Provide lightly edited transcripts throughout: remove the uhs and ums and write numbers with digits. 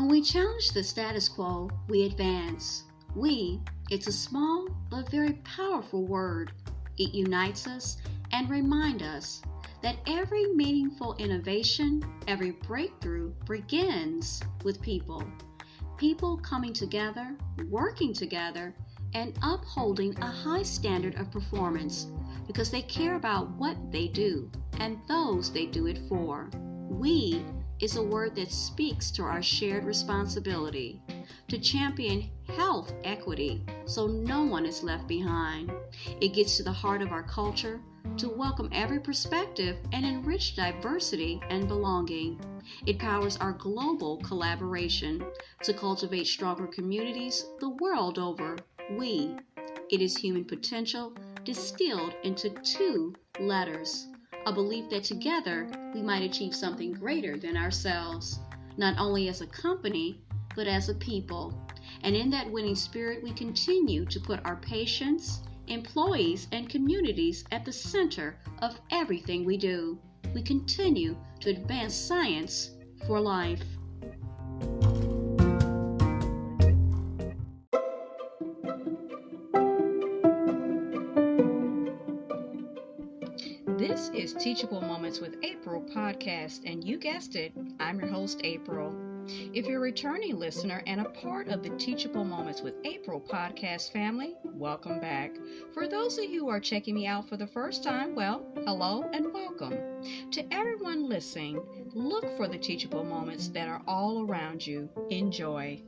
When we challenge the status quo, we advance. It's a small but very powerful word. It unites us and reminds us that every meaningful innovation, every breakthrough begins with people. People coming together, working together, and upholding a high standard of performance because they care about what they do and those they do it for. We is a word that speaks to our shared responsibility to champion health equity so no one is left behind. It gets to the heart of our culture to welcome every perspective and enrich diversity and belonging. It powers our global collaboration to cultivate stronger communities the world over. It is human potential distilled into 2 letters. A belief that together we might achieve something greater than ourselves, not only as a company, but as a people. And in that winning spirit, we continue to put our patients, employees, and communities at the center of everything we do. We continue to advance science for life. This is Teachable Moments with April podcast, and you guessed it, I'm your host, April. If you're a returning listener and a part of the Teachable Moments with April podcast family, welcome back. For those of you who are checking me out for the first time, well, hello and welcome. To everyone listening, look for the teachable moments that are all around you. Enjoy.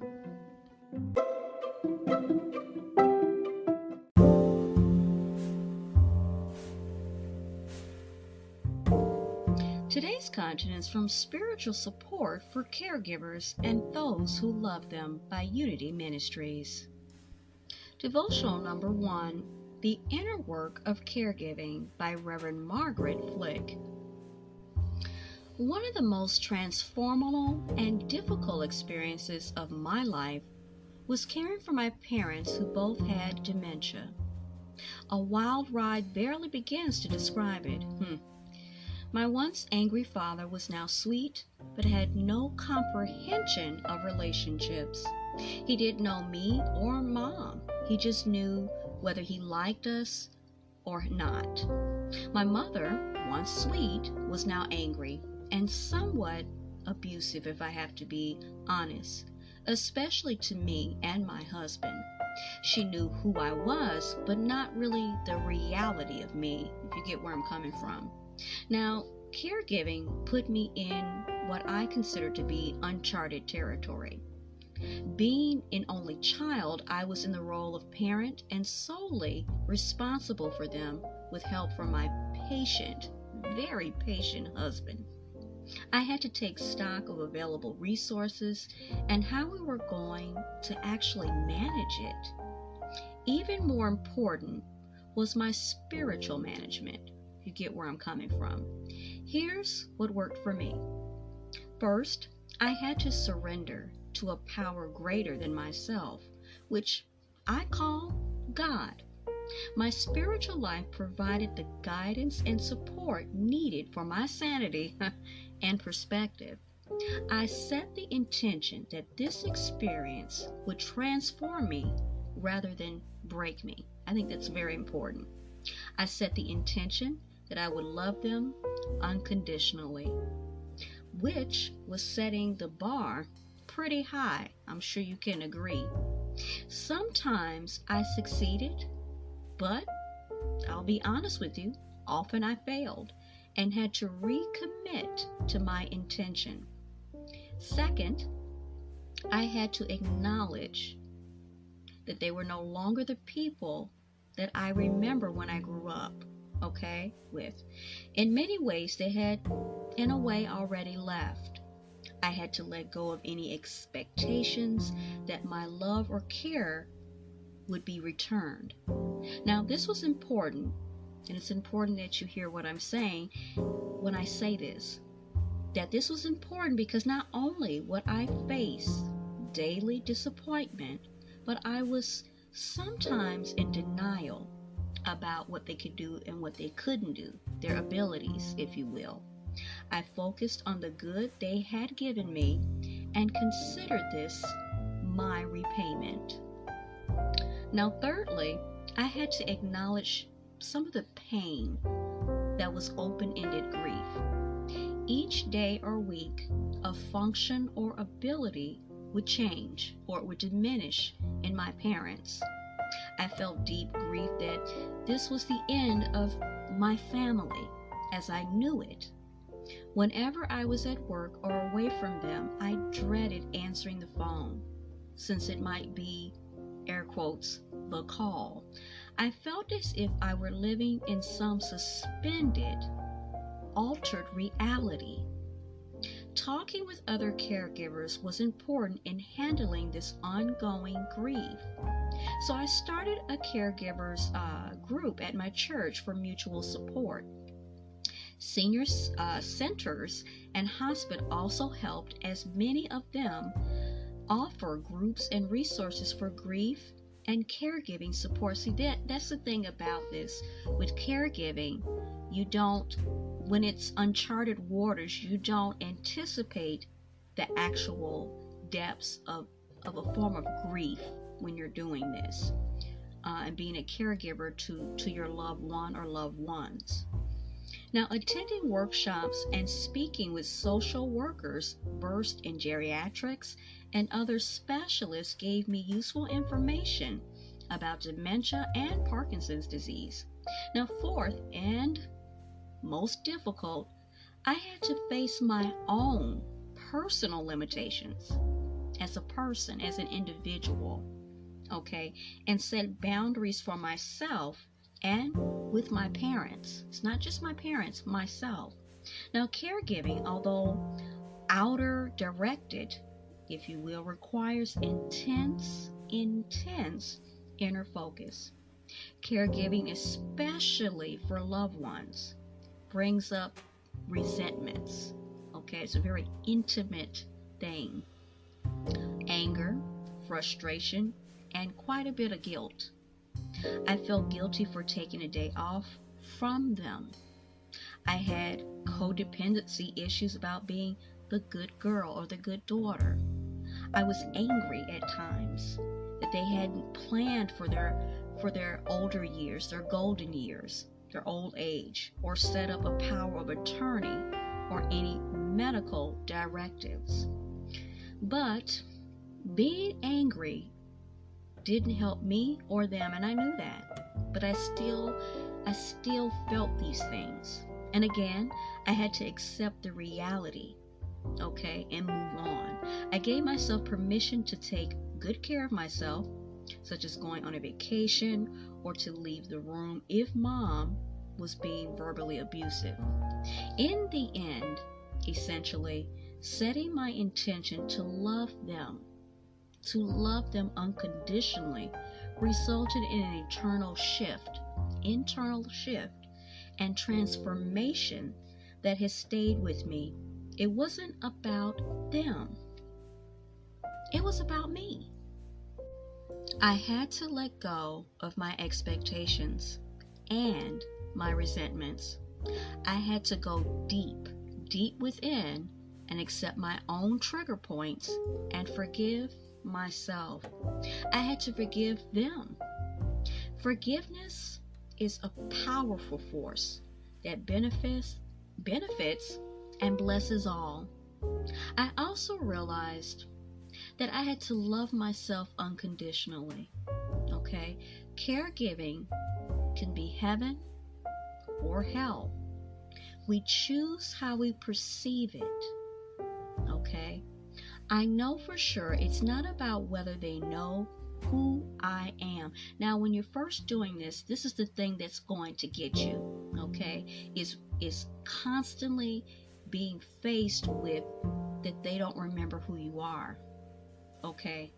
Today's content is from Spiritual Support for Caregivers and Those Who Love Them by Unity Ministries. Devotional number 1, The Inner Work of Caregiving by Reverend Margaret Flick. One of the most transformational and difficult experiences of my life was caring for my parents who both had dementia. A wild ride barely begins to describe it. My once angry father was now sweet, but had no comprehension of relationships. He didn't know me or Mom. He just knew whether he liked us or not. My mother, once sweet, was now angry and somewhat abusive, if I have to be honest, especially to me and my husband. She knew who I was, but not really the reality of me, if you get where I'm coming from. Now, caregiving put me in what I consider to be uncharted territory. Being an only child, I was in the role of parent and solely responsible for them with help from my patient, very patient husband. I had to take stock of available resources and how we were going to actually manage it. Even more important was my spiritual management. You get where I'm coming from. Here's what worked for me. First, I had to surrender to a power greater than myself, which I call God. My spiritual life provided the guidance and support needed for my sanity and perspective. I set the intention that this experience would transform me rather than break me. I think that's very important. I set the intention that I would love them unconditionally, which was setting the bar pretty high. I'm sure you can agree. Sometimes I succeeded, but I'll be honest with you, often I failed and had to recommit to my intention. Second, I had to acknowledge that they were no longer the people that I remember when I grew up. With. In many ways, they had, in a way, already left. I had to let go of any expectations that my love or care would be returned. Now, this was important, and it's important that you hear what I'm saying when I say this, that this was important because not only would I face daily disappointment, but I was sometimes in denial about what they could do and what they couldn't do, their abilities, if you will. I focused on the good they had given me and consider this my repayment. Now, thirdly, I had to acknowledge some of the pain that was open-ended grief. Each day or week, a function or ability would change or it would diminish in my parents. I felt deep grief that this was the end of my family as I knew it. Whenever I was at work or away from them, I dreaded answering the phone, since it might be, air quotes, the call. I felt as if I were living in some suspended, altered reality. Talking with other caregivers was important in handling this ongoing grief. So I started a caregivers group at my church for mutual support. Senior centers and hospice also helped, as many of them offer groups and resources for grief and caregiving support. See, that's the thing about this. With caregiving, you don't, when it's uncharted waters, you don't anticipate the actual depths of a form of grief when you're doing this, and being a caregiver to your loved one or loved ones. Now, attending workshops and speaking with social workers versed in geriatrics and other specialists gave me useful information about dementia and Parkinson's disease. Now, fourth and most difficult, I had to face my own personal limitations as a person, as an individual, okay, and set boundaries for myself and with my parents. It's not just my parents, myself. Now, caregiving, although outer directed, if you will, requires intense inner focus. Caregiving, especially for loved ones, brings up resentments. Okay, it's a very intimate thing. Anger, frustration, and quite a bit of guilt. I felt guilty for taking a day off from them. I had codependency issues about being the good girl or the good daughter. I was angry at times that they hadn't planned for their older years, their golden years, their old age, or set up a power of attorney or any medical directives. But being angry didn't help me or them, and I knew that. But I still felt these things. And again, I had to accept the reality, okay, and move on. I gave myself permission to take good care of myself, such as going on a vacation or to leave the room if mom was being verbally abusive. In the end, essentially, setting my intention to love them unconditionally, resulted in an internal shift and transformation that has stayed with me. It wasn't about them. It was about me. I had to let go of my expectations and my resentments. I had to go deep within and accept my own trigger points and forgive myself. I had to forgive them. Forgiveness is a powerful force that benefits and blesses all. I also realized that I had to love myself unconditionally. Okay? Caregiving can be heaven or hell. We choose how we perceive it. Okay? I know for sure it's not about whether they know who I am. Now, when you're first doing this is the thing that's going to get you, okay? Is constantly being faced with that they don't remember who you are, okay?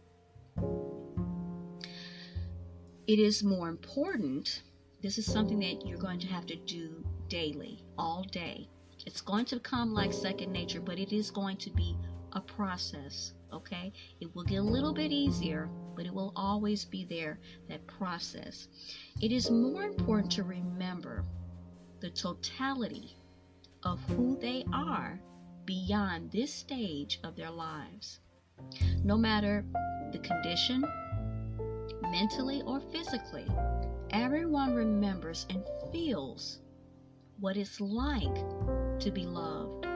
It is more important. This is something that you're going to have to do daily, all day. It's going to come like second nature, but it is going to be a process, okay? It will get a little bit easier, but it will always be there, that process. It is more important to remember the totality of who they are beyond this stage of their lives. No matter the condition, mentally or physically, everyone remembers and feels what it's like to be loved.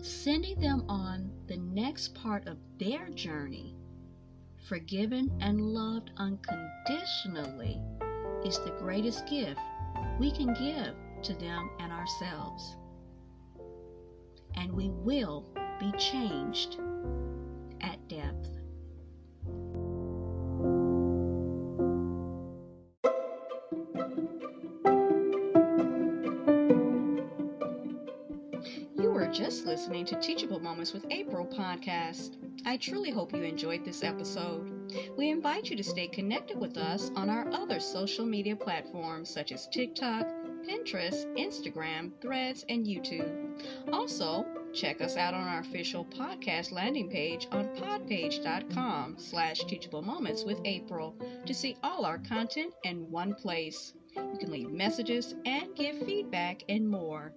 Sending them on the next part of their journey, forgiven and loved unconditionally, is the greatest gift we can give to them and ourselves. And we will be changed at depth. You were just listening to Teachable Moments with April podcast. I truly hope you enjoyed this episode. We invite you to stay connected with us on our other social media platforms such as TikTok, Pinterest, Instagram, Threads, and YouTube. Also, check us out on our official podcast landing page on podpage.com/Teachable Moments with April to see all our content in one place. You can leave messages and give feedback and more.